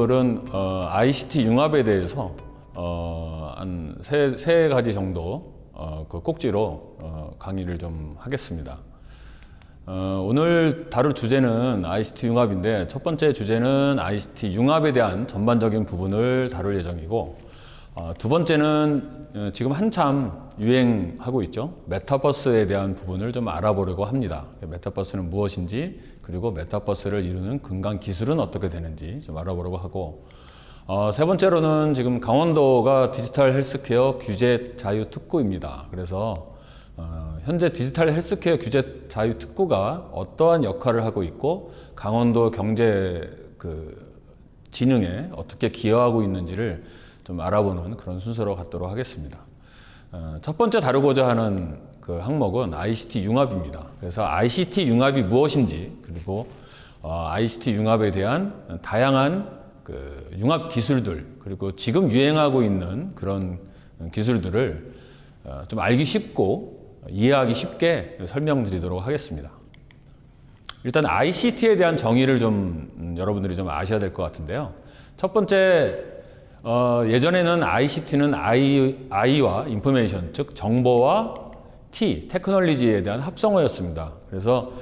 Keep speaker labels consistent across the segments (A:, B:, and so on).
A: 오늘은 ICT 융합에 대해서 한 세 가지 정도 그 꼭지로 강의를 좀 하겠습니다. 오늘 다룰 주제는 ICT 융합인데, 첫 번째 주제는 ICT 융합에 대한 전반적인 부분을 다룰 예정이고, 두 번째는 지금 한참 유행하고 있죠. 메타버스에 대한 부분을 좀 알아보려고 합니다. 메타버스는 무엇인지, 그리고 메타버스를 이루는 근간 기술은 어떻게 되는지 좀 알아보려고 하고, 세 번째로는 지금 강원도가 디지털 헬스케어 규제 자유 특구입니다. 그래서 현재 디지털 헬스케어 규제 자유 특구가 어떠한 역할을 하고 있고, 강원도 경제 진흥에 어떻게 기여하고 있는지를 좀 알아보는 그런 순서로 갖도록 하겠습니다. 첫 번째 다루고자 하는 그 항목은 ICT 융합입니다. 그래서 ICT 융합이 무엇인지, 그리고 ICT 융합에 대한 다양한 그 융합 기술들, 그리고 지금 유행하고 있는 그런 기술들을 좀 알기 쉽고 이해하기 쉽게 설명드리도록 하겠습니다. 일단 ICT에 대한 정의를 좀 여러분들이 좀 아셔야 될 것 같은데요. 첫 번째, 예전에는 ICT는 I와 인포메이션, 즉 정보와 T, 테크놀로지에 대한 합성어였습니다. 그래서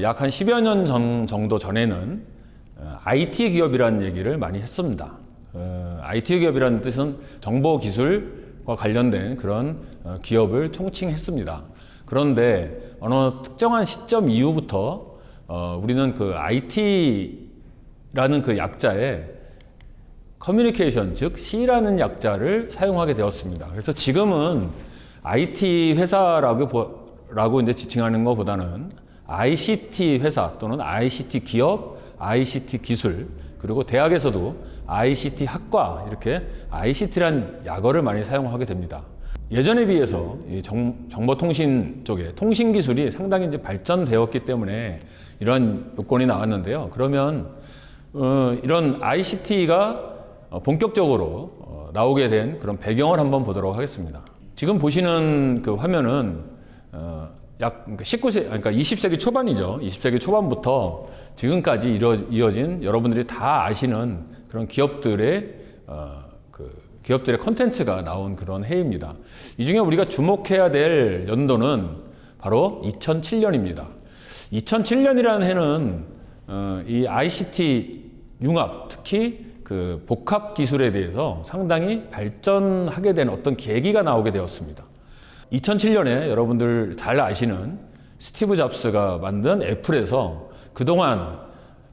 A: 약 한 10여 년 정도 전에는 IT 기업이라는 얘기를 많이 했습니다. IT 기업이라는 뜻은 정보기술과 관련된 그런 기업을 총칭했습니다. 그런데 어느 특정한 시점 이후부터 우리는 그 IT라는 그 약자에 커뮤니케이션, 즉 C라는 약자를 사용하게 되었습니다. 그래서 지금은 IT 회사라고 이제 지칭하는 것보다는 ICT 회사 또는 ICT 기업, ICT 기술, 그리고 대학에서도 ICT 학과, 이렇게 ICT란 약어를 많이 사용하게 됩니다. 예전에 비해서 이 정보통신 쪽에 통신 기술이 상당히 이제 발전되었기 때문에 이런 요건이 나왔는데요. 그러면 이런 ICT가 본격적으로 나오게 된 그런 배경을 한번 보도록 하겠습니다. 지금 보시는 그 화면은 약 19세, 그러니까 20세기 초반이죠. 20세기 초반부터 지금까지 이어진 여러분들이 다 아시는 그런 기업들의 콘텐츠가 나온 그런 해입니다. 이 중에 우리가 주목해야 될 연도는 바로 2007년입니다. 2007년이라는 해는 이 ICT 융합, 특히 그 복합 기술에 대해서 상당히 발전하게 된 어떤 계기가 나오게 되었습니다. 2007년에 여러분들 잘 아시는 스티브 잡스가 만든 애플에서 그동안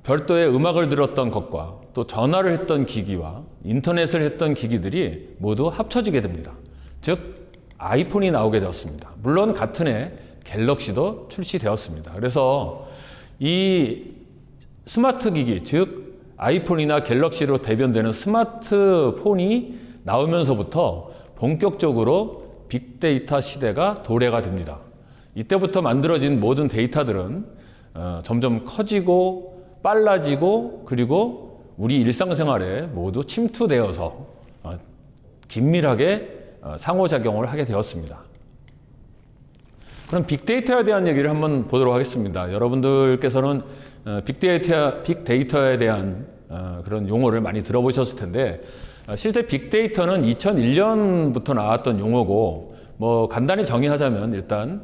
A: 별도의 음악을 들었던 것과 또 전화를 했던 기기와 인터넷을 했던 기기들이 모두 합쳐지게 됩니다. 즉 아이폰이 나오게 되었습니다. 물론 같은 해 갤럭시도 출시되었습니다. 그래서 이 스마트 기기, 즉 아이폰이나 갤럭시로 대변되는 스마트폰이 나오면서부터 본격적으로 빅데이터 시대가 도래가 됩니다. 이때부터 만들어진 모든 데이터들은 점점 커지고 빨라지고, 그리고 우리 일상생활에 모두 침투되어서 긴밀하게 상호작용을 하게 되었습니다. 그럼 빅데이터에 대한 얘기를 한번 보도록 하겠습니다. 여러분들께서는 빅데이터에 대한 그런 용어를 많이 들어보셨을 텐데, 실제 빅데이터는 2001년부터 나왔던 용어고, 뭐 간단히 정의하자면 일단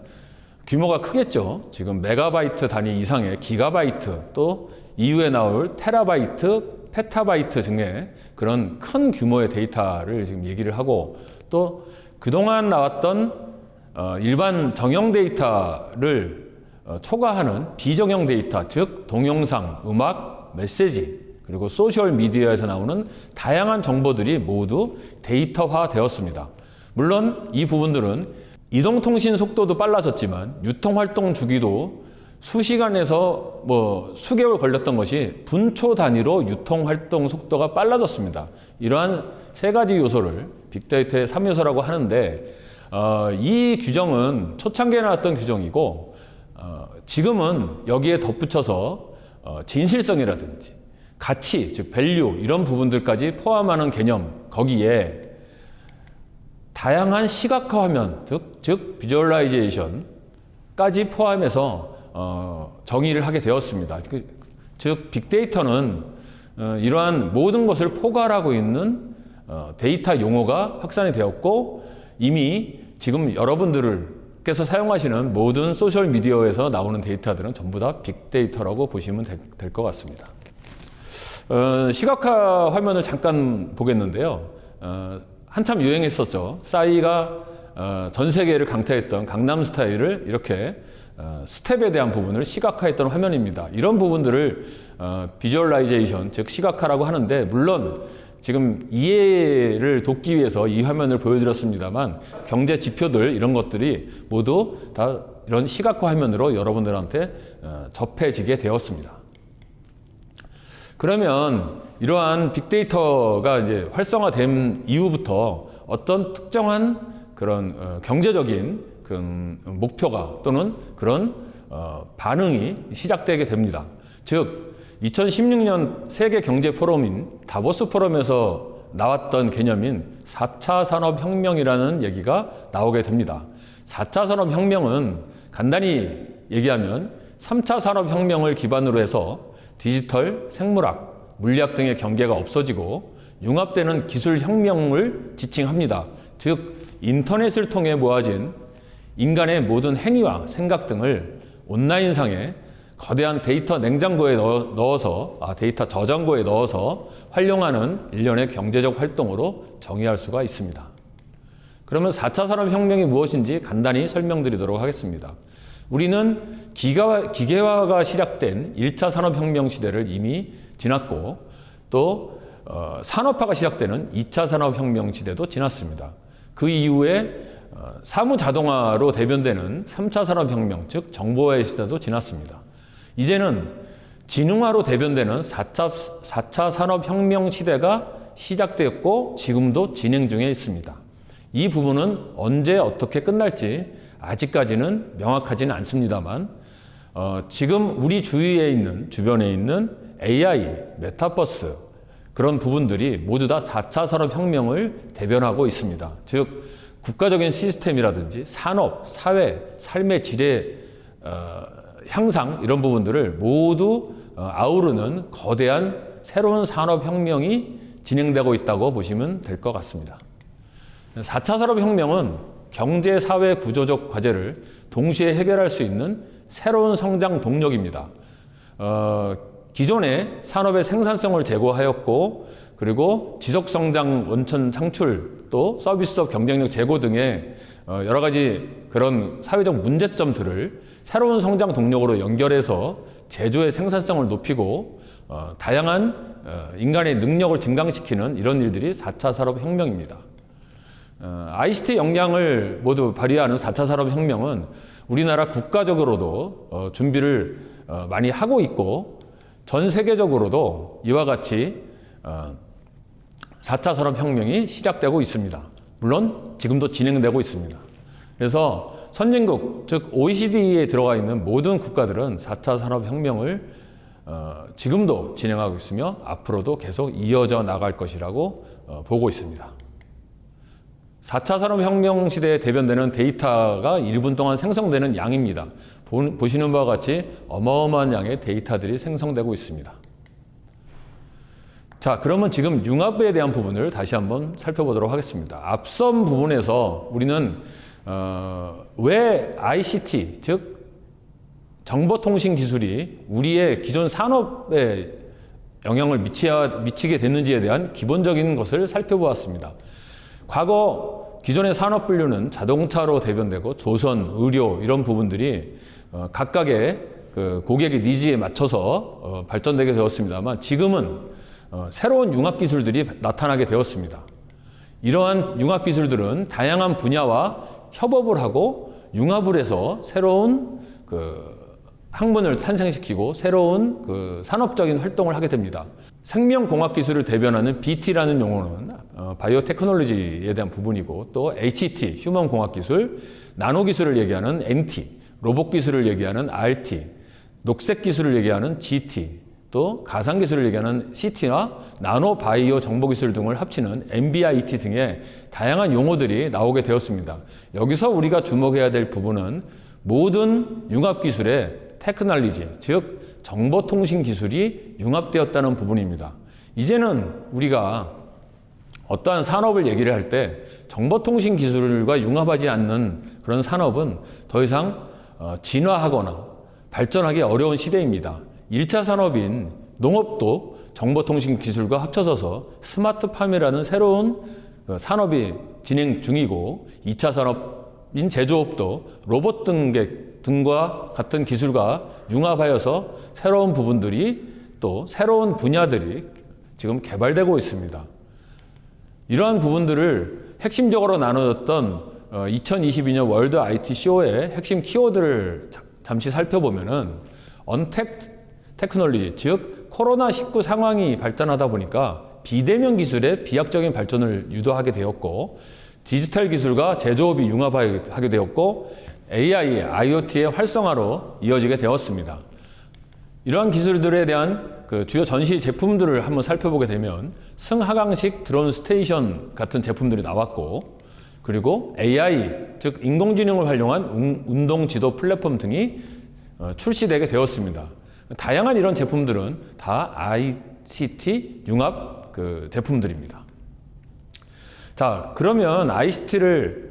A: 규모가 크겠죠. 지금 메가바이트 단위 이상의 기가바이트, 또 이후에 나올 테라바이트, 페타바이트 등의 그런 큰 규모의 데이터를 지금 얘기를 하고, 또 그동안 나왔던 일반 정형 데이터를 초과하는 비정형 데이터, 즉 동영상, 음악, 메시지, 그리고 소셜 미디어에서 나오는 다양한 정보들이 모두 데이터화 되었습니다. 물론 이 부분들은 이동통신 속도도 빨라졌지만 유통활동 주기도 수시간에서 수개월 걸렸던 것이 분초 단위로 유통활동 속도가 빨라졌습니다. 이러한 세 가지 요소를 빅데이터의 3요소라고 하는데, 이 규정은 초창기에 나왔던 규정이고, 지금은 여기에 덧붙여서 진실성이라든지 가치, 즉 밸류, 이런 부분들까지 포함하는 개념, 거기에 다양한 시각화 화면, 즉 비주얼라이제이션까지 포함해서 정의를 하게 되었습니다. 즉 빅데이터는 이러한 모든 것을 포괄하고 있는 데이터 용어가 확산이 되었고, 이미 지금 여러분들께서 사용하시는 모든 소셜 미디어에서 나오는 데이터들은 전부 다 빅데이터라고 보시면 될 것 같습니다. 시각화 화면을 잠깐 보겠는데요. 한참 유행했었죠. 싸이가 전 세계를 강타했던 강남 스타일을 이렇게 스텝에 대한 부분을 시각화했던 화면입니다. 이런 부분들을 비주얼라이제이션, 즉 시각화라고 하는데, 물론 지금 이해를 돕기 위해서 이 화면을 보여드렸습니다만, 경제 지표들 이런 것들이 모두 다 이런 시각화 화면으로 여러분들한테 접해지게 되었습니다. 그러면 이러한 빅데이터가 이제 활성화된 이후부터 어떤 특정한 그런 경제적인 그런 목표가 또는 그런 반응이 시작되게 됩니다. 즉 2016년 세계 경제 포럼인 다보스 포럼에서 나왔던 개념인 4차 산업혁명이라는 얘기가 나오게 됩니다. 4차 산업혁명은 간단히 얘기하면 3차 산업혁명을 기반으로 해서 디지털, 생물학, 물리학 등의 경계가 없어지고 융합되는 기술혁명을 지칭합니다. 즉 인터넷을 통해 모아진 인간의 모든 행위와 생각 등을 온라인상에 거대한 데이터 냉장고에 넣어서 데이터 저장고에 넣어서 활용하는 일련의 경제적 활동으로 정의할 수가 있습니다. 그러면 4차 산업혁명이 무엇인지 간단히 설명드리도록 하겠습니다. 우리는 기계화가 시작된 1차 산업혁명 시대를 이미 지났고, 또 산업화가 시작되는 2차 산업혁명 시대도 지났습니다. 그 이후에 사무자동화로 대변되는 3차 산업혁명, 즉 정보화의 시대도 지났습니다. 이제는 지능화로 대변되는 4차 산업혁명 시대가 시작되었고 지금도 진행 중에 있습니다. 이 부분은 언제 어떻게 끝날지 아직까지는 명확하지는 않습니다만, 지금 우리 주변에 있는 AI, 메타버스 그런 부분들이 모두 다 4차 산업혁명을 대변하고 있습니다. 즉 국가적인 시스템이라든지 산업, 사회, 삶의 질의 향상 이런 부분들을 모두 아우르는 거대한 새로운 산업혁명이 진행되고 있다고 보시면 될 것 같습니다. 4차 산업혁명은 경제, 사회, 구조적 과제를 동시에 해결할 수 있는 새로운 성장 동력입니다. 기존의 산업의 생산성을 제고하였고, 그리고 지속성장 원천 창출, 또 서비스업 경쟁력 제고 등의 여러 가지 그런 사회적 문제점들을 새로운 성장 동력으로 연결해서 제조의 생산성을 높이고 다양한 인간의 능력을 증강시키는 이런 일들이 4차 산업혁명입니다. ICT 역량을 모두 발휘하는 4차 산업혁명은 우리나라 국가적으로도 준비를 많이 하고 있고, 전 세계적으로도 이와 같이 4차 산업혁명이 시작되고 있습니다. 물론 지금도 진행되고 있습니다. 그래서 선진국, 즉 OECD에 들어가 있는 모든 국가들은 4차 산업혁명을 지금도 진행하고 있으며 앞으로도 계속 이어져 나갈 것이라고 보고 있습니다. 4차 산업혁명 시대에 대변되는 데이터가 1분 동안 생성되는 양입니다. 보시는 바와 같이 어마어마한 양의 데이터들이 생성되고 있습니다. 자, 그러면 지금 융합에 대한 부분을 다시 한번 살펴보도록 하겠습니다. 앞선 부분에서 우리는 왜 ICT, 즉 정보통신 기술이 우리의 기존 산업에 영향을 미치게 됐는지에 대한 기본적인 것을 살펴보았습니다. 과거 기존의 산업 분류는 자동차로 대변되고 조선, 의료 이런 부분들이 각각의 그 고객의 니즈에 맞춰서 발전되게 되었습니다만, 지금은 새로운 융합 기술들이 나타나게 되었습니다. 이러한 융합 기술들은 다양한 분야와 협업을 하고 융합을 해서 새로운 학문을 탄생시키고 새로운 산업적인 활동을 하게 됩니다. 생명공학 기술을 대변하는 BT라는 용어는 바이오 테크놀로지에 대한 부분이고, 또 HT, 휴먼 공학 기술, 나노 기술을 얘기하는 NT, 로봇 기술을 얘기하는 RT, 녹색 기술을 얘기하는 GT, 또 가상 기술을 얘기하는 CT나 나노 바이오 정보 기술 등을 합치는 MBIT 등의 다양한 용어들이 나오게 되었습니다. 여기서 우리가 주목해야 될 부분은 모든 융합 기술의 테크놀로지, 즉 정보통신 기술이 융합되었다는 부분입니다. 이제는 우리가 어떠한 산업을 얘기를 할 때 정보통신 기술과 융합하지 않는 그런 산업은 더 이상 진화하거나 발전하기 어려운 시대입니다. 1차 산업인 농업도 정보통신 기술과 합쳐져서 스마트팜이라는 새로운 산업이 진행 중이고, 2차 산업인 제조업도 로봇 등과 같은 기술과 융합하여서 새로운 부분들이 또 새로운 분야들이 지금 개발되고 있습니다. 이러한 부분들을 핵심적으로 나누었던 2022년 월드 IT 쇼의 핵심 키워드를 잠시 살펴보면은 언택트 테크놀로지, 즉 코로나19 상황이 발전하다 보니까 비대면 기술의 비약적인 발전을 유도하게 되었고, 디지털 기술과 제조업이 융합하게 되었고, AI, IoT의 활성화로 이어지게 되었습니다. 이러한 기술들에 대한 주요 전시 제품들을 한번 살펴보게 되면 승하강식 드론 스테이션 같은 제품들이 나왔고, 그리고 AI, 즉 인공지능을 활용한 운동 지도 플랫폼 등이 출시되게 되었습니다. 다양한 이런 제품들은 다 ICT 융합 제품들입니다. 자, 그러면 ICT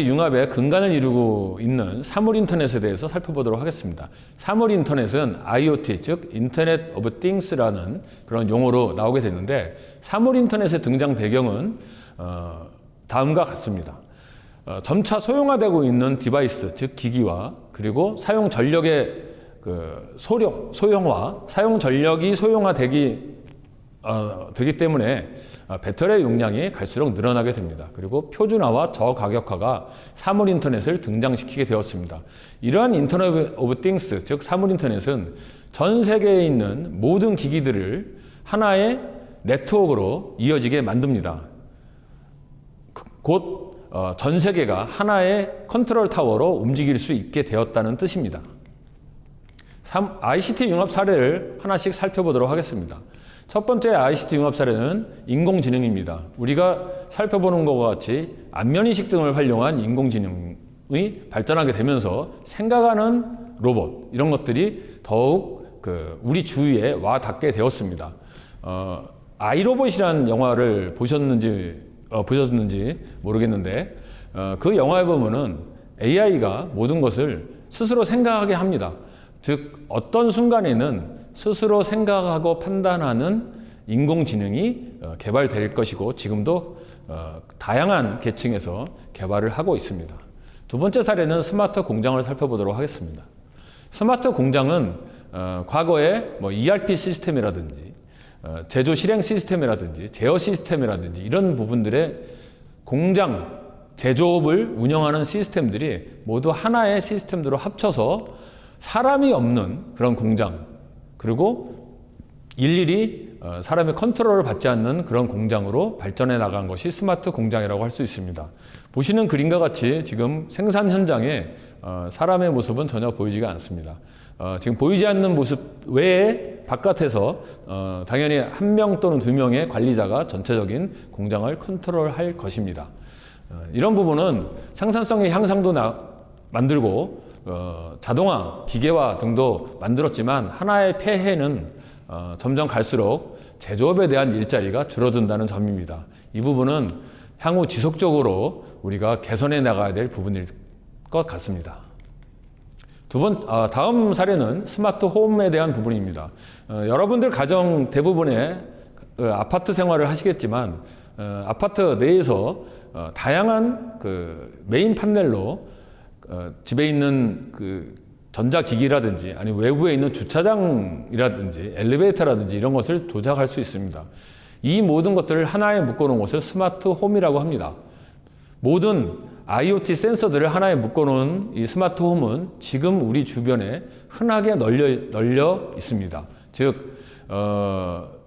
A: 융합의 근간을 이루고 있는 사물 인터넷에 대해서 살펴보도록 하겠습니다. 사물 인터넷은 IoT, 즉 인터넷 오브 띵스라는 그런 용어로 나오게 됐는데, 사물 인터넷의 등장 배경은 다음과 같습니다. 점차 소형화되고 있는 디바이스, 즉 기기와, 그리고 사용 전력의 소형화, 사용 전력이 소형화되기 때문에 배터리 용량이 갈수록 늘어나게 됩니다. 그리고 표준화와 저가격화가 사물 인터넷을 등장시키게 되었습니다. 이러한 인터넷 오브 띵스, 즉 사물 인터넷은 전 세계에 있는 모든 기기들을 하나의 네트워크로 이어지게 만듭니다. 곧 전 세계가 하나의 컨트롤 타워로 움직일 수 있게 되었다는 뜻입니다. ICT 융합 사례를 하나씩 살펴보도록 하겠습니다. 첫 번째 ICT 융합 사례는 인공지능입니다. 우리가 살펴보는 것과 같이 안면인식 등을 활용한 인공지능이 발전하게 되면서 생각하는 로봇, 이런 것들이 더욱 우리 주위에 와 닿게 되었습니다. 아이로봇이라는 영화를 보셨는지 모르겠는데, 그 영화에 보면은 AI가 모든 것을 스스로 생각하게 합니다. 즉 어떤 순간에는 스스로 생각하고 판단하는 인공지능이 개발될 것이고, 지금도 다양한 계층에서 개발을 하고 있습니다. 두 번째 사례는 스마트 공장을 살펴보도록 하겠습니다. 스마트 공장은 과거에 ERP 시스템이라든지 제조 실행 시스템이라든지 제어 시스템이라든지 이런 부분들의 공장, 제조업을 운영하는 시스템들이 모두 하나의 시스템으로 합쳐서 사람이 없는 그런 공장, 그리고 일일이 사람의 컨트롤을 받지 않는 그런 공장으로 발전해 나간 것이 스마트 공장이라고 할 수 있습니다. 보시는 그림과 같이 지금 생산 현장에 사람의 모습은 전혀 보이지가 않습니다. 지금 보이지 않는 모습 외에 바깥에서 당연히 한 명 또는 두 명의 관리자가 전체적인 공장을 컨트롤할 것입니다. 이런 부분은 생산성의 향상도 만들고 자동화, 기계화 등도 만들었지만 하나의 폐해는 점점 갈수록 제조업에 대한 일자리가 줄어든다는 점입니다. 이 부분은 향후 지속적으로 우리가 개선해 나가야 될 부분일 것 같습니다. 다음 사례는 스마트 홈에 대한 부분입니다. 여러분들 가정 대부분의 아파트 생활을 하시겠지만 아파트 내에서 다양한 메인 판넬로 집에 있는 전자기기라든지 아니면 외부에 있는 주차장이라든지 엘리베이터라든지 이런 것을 조작할 수 있습니다. 이 모든 것들을 하나에 묶어놓은 것을 스마트 홈이라고 합니다. 모든 IoT 센서들을 하나에 묶어놓은 이 스마트 홈은 지금 우리 주변에 흔하게 널려 있습니다. 즉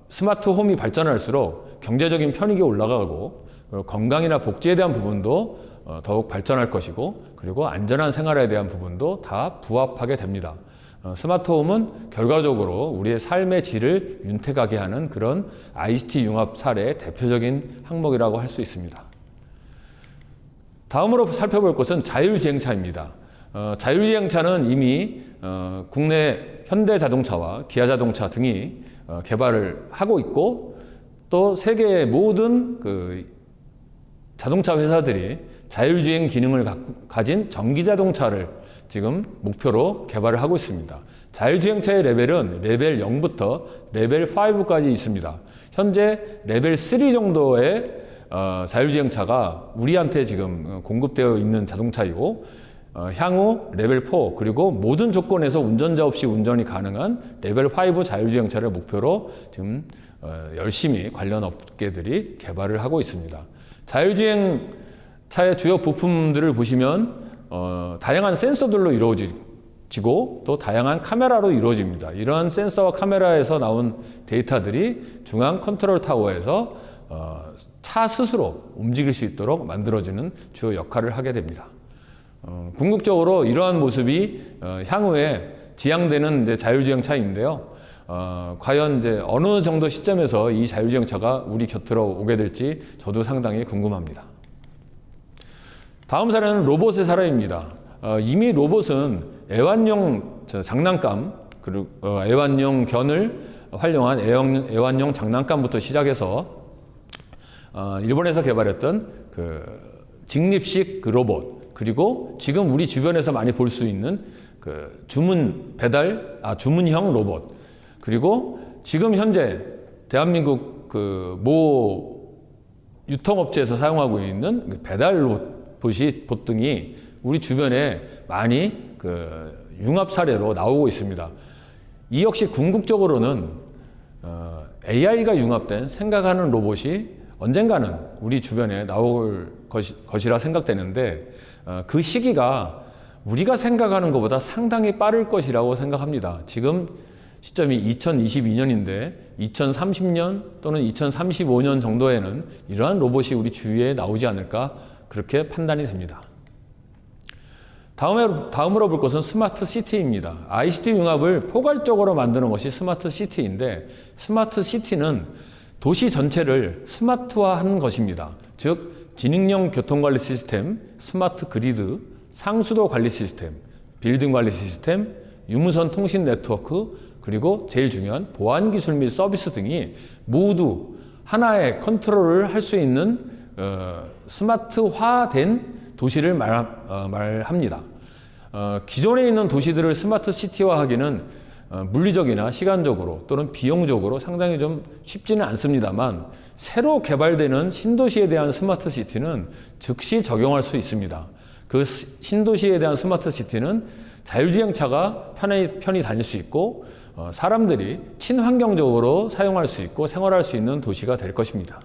A: 스마트 홈이 발전할수록 경제적인 편익이 올라가고 건강이나 복지에 대한 부분도 더욱 발전할 것이고, 그리고 안전한 생활에 대한 부분도 다 부합하게 됩니다. 스마트홈은 결과적으로 우리의 삶의 질을 윤택하게 하는 그런 ICT 융합 사례의 대표적인 항목이라고 할 수 있습니다. 다음으로 살펴볼 것은 자율주행차입니다. 자율주행차는 이미 국내 현대자동차와 기아자동차 등이 개발을 하고 있고, 또 세계의 모든 그 자동차 회사들이 자율주행 기능을 가진 전기 자동차를 지금 목표로 개발을 하고 있습니다. 자율주행차의 레벨은 레벨 0부터 레벨 5까지 있습니다. 현재 레벨 3 정도의 자율주행차가 우리한테 지금 공급되어 있는 자동차이고, 향후 레벨 4 그리고 모든 조건에서 운전자 없이 운전이 가능한 레벨 5 자율주행차를 목표로 지금 열심히 관련 업계들이 개발을 하고 있습니다. 자율주행차의 주요 부품들을 보시면 다양한 센서들로 이루어지고 또 다양한 카메라로 이루어집니다. 이러한 센서와 카메라에서 나온 데이터들이 중앙 컨트롤 타워에서 차 스스로 움직일 수 있도록 만들어지는 주요 역할을 하게 됩니다. 궁극적으로 이러한 모습이 향후에 지향되는 이제 자율주행차인데요. 과연 이제 어느 정도 시점에서 이 자율주행차가 우리 곁으로 오게 될지 저도 상당히 궁금합니다. 다음 사례는 로봇의 사례입니다. 이미 로봇은 애완용 장난감, 그리고 애완용 견을 활용한 애완용 장난감부터 시작해서 일본에서 개발했던 그 직립식 그 로봇, 그리고 지금 우리 주변에서 많이 볼 수 있는 그 주문형 로봇, 그리고 지금 현재 대한민국 그 모 유통업체에서 사용하고 있는 그 배달 로봇 등이 우리 주변에 많이 그 융합 사례로 나오고 있습니다. 이 역시 궁극적으로는 AI가 융합된 생각하는 로봇이 언젠가는 우리 주변에 나올 것이라 생각되는데, 그 시기가 우리가 생각하는 것보다 상당히 빠를 것이라고 생각합니다. 지금 시점이 2022년인데 2030년 또는 2035년 정도에는 이러한 로봇이 우리 주위에 나오지 않을까, 그렇게 판단이 됩니다. 다음으로 볼 것은 스마트 시티입니다. ICT 융합을 포괄적으로 만드는 것이 스마트 시티인데, 스마트 시티는 도시 전체를 스마트화하는 것입니다. 즉 지능형 교통관리 시스템, 스마트 그리드, 상수도 관리 시스템, 빌딩 관리 시스템, 유무선 통신 네트워크, 그리고 제일 중요한 보안 기술 및 서비스 등이 모두 하나의 컨트롤을 할 수 있는 스마트화된 도시를 말합니다. 기존에 있는 도시들을 스마트 시티화하기는 물리적이나 시간적으로 또는 비용적으로 상당히 좀 쉽지는 않습니다만, 새로 개발되는 신도시에 대한 스마트 시티는 즉시 적용할 수 있습니다. 그 신도시에 대한 스마트 시티는 자율주행차가 편히 다닐 수 있고, 사람들이 친환경적으로 사용할 수 있고 생활할 수 있는 도시가 될 것입니다.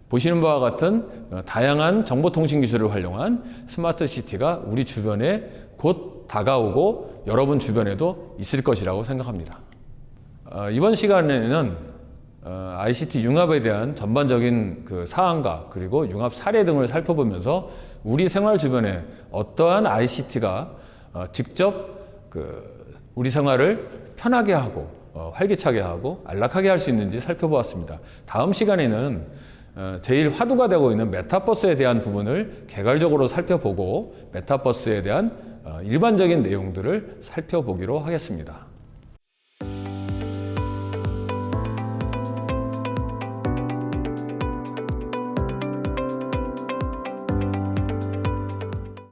A: 보시는 바와 같은 다양한 정보통신 기술을 활용한 스마트 시티가 우리 주변에 곧 다가오고 여러분 주변에도 있을 것이라고 생각합니다. 이번 시간에는 ICT 융합에 대한 전반적인 그 사안과 그리고 융합 사례 등을 살펴보면서 우리 생활 주변에 어떠한 ICT가 직접 우리 생활을 편하게 하고 활기차게 하고 안락하게 할 수 있는지 살펴보았습니다. 다음 시간에는 제일 화두가 되고 있는 메타버스에 대한 부분을 개괄적으로 살펴보고 메타버스에 대한 일반적인 내용들을 살펴보기로 하겠습니다.